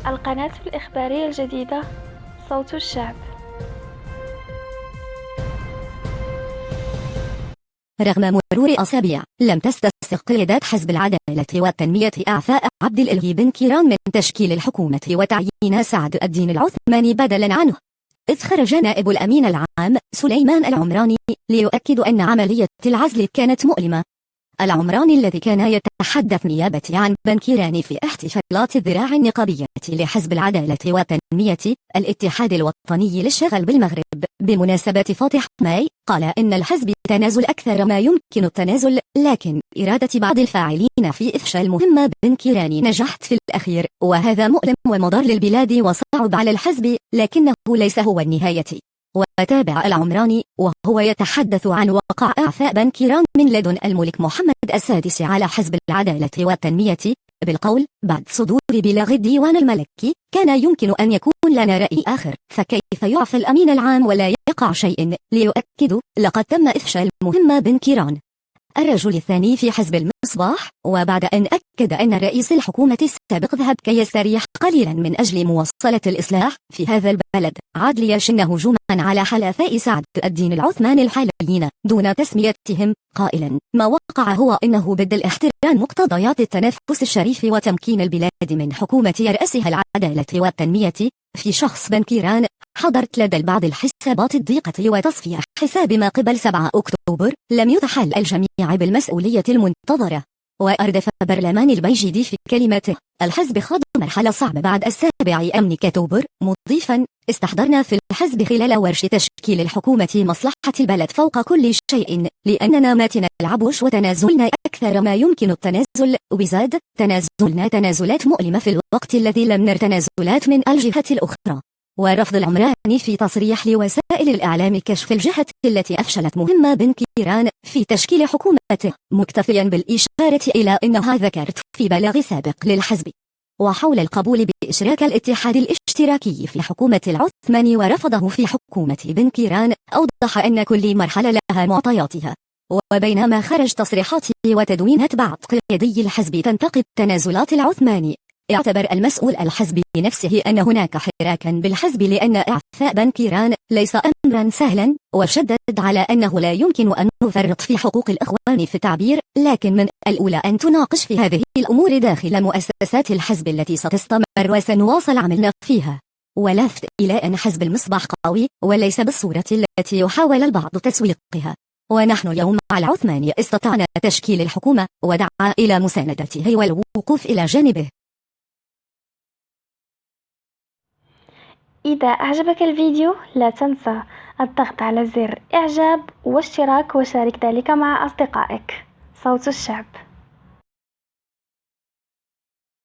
القناة الإخبارية الجديدة صوت الشعب. رغم مرور أسابيع لم تستسق قيادات حزب العدالة والتنمية إعفاء عبد الإله بن كيران من تشكيل الحكومة وتعيين سعد الدين العثماني بدلا عنه، إذ خرج نائب الأمين العام سليمان العمراني ليؤكد أن عملية العزل كانت مؤلمة. العمراني الذي كان يتحدث نيابة عن بن كيران في احتفالات الذراع النقابية لحزب العدالة والتنمية الاتحاد الوطني للشغل بالمغرب بمناسبة فاتح ماي، قال إن الحزب تنازل أكثر ما يمكن التنازل، لكن إرادة بعض الفاعلين في إفشال مهمة بن كيران نجحت في الأخير، وهذا مؤلم ومضر للبلاد وصعب على الحزب، لكنه ليس هو النهاية. وتابع العمراني وهو يتحدث عن وقع إعفاء بن كيران من لدن الملك محمد السادس على حزب العدالة والتنمية بالقول: بعد صدور بلاغ الديوان الملكي كان يمكن أن يكون لنا رأي آخر، فكيف يعفى الأمين العام ولا يقع شيء؟ ليؤكد: لقد تم إفشال مهمة بن كيران. الرجل الثاني في حزب المصباح، وبعد أن أكد أن رئيس الحكومة السابق ذهب كي يستريح قليلا من أجل مواصلة الإصلاح في هذا البلد، عاد ليشن هجوما على حلفاء سعد الدين العثماني الحاليين دون تسميتهم، قائلا: ما وقع هو إنه بدل احترام مقتضيات التنافس الشريف وتمكين البلاد من حكومة يرأسها العدالة والتنمية في شخص بن كيران، حضرت لدى البعض الحسابات الضيقة وتصفية حساب ما قبل 7 أكتوبر، لم يتحل الجميع بالمسؤولية المنتظرة. وأردف برلمان البيجيدي في كلمته: الحزب خاض مرحلة صعبة بعد 7 أمن أكتوبر، مضيفا: استحضرنا في الحزب خلال ورش تشكيل الحكومة مصلحة البلد فوق كل شيء، لأننا ما نلعبش وتنازلنا أكثر ما يمكن التنازل، وزاد: تنازلنا تنازلات مؤلمة في الوقت الذي لم نر تنازلات من الجهة الأخرى. ورفض العمراني في تصريح لوسائل الإعلام كشف الجهة التي أفشلت مهمة بن كيران في تشكيل حكومته، مكتفيا بالإشارة إلى أنها ذكرت في بلاغ سابق للحزب. وحول القبول بإشراك الاتحاد الاشتراكي في حكومة العثماني ورفضه في حكومة بن كيران، أوضح أن كل مرحلة لها معطياتها. وبينما خرج تصريحات وتدوينات بعض قيادي الحزب تنتقد تنازلات العثماني، اعتبر المسؤول الحزبي نفسه أن هناك حراكا بالحزب لأن إعفاء بن كيران ليس أمرا سهلا، وشدد على أنه لا يمكن أن نفرط في حقوق الإخوان في التعبير، لكن من الأولى أن تناقش في هذه الأمور داخل مؤسسات الحزب التي ستستمر وسنواصل عملنا فيها. ولفت إلى أن حزب المصباح قوي وليس بالصورة التي يحاول البعض تسويقها، ونحن اليوم مع العثماني استطعنا تشكيل الحكومة، ودعا إلى مساندته والوقوف إلى جانبه. إذا أعجبك الفيديو لا تنسى الضغط على زر إعجاب واشتراك، وشارك ذلك مع أصدقائك. صوت الشعب.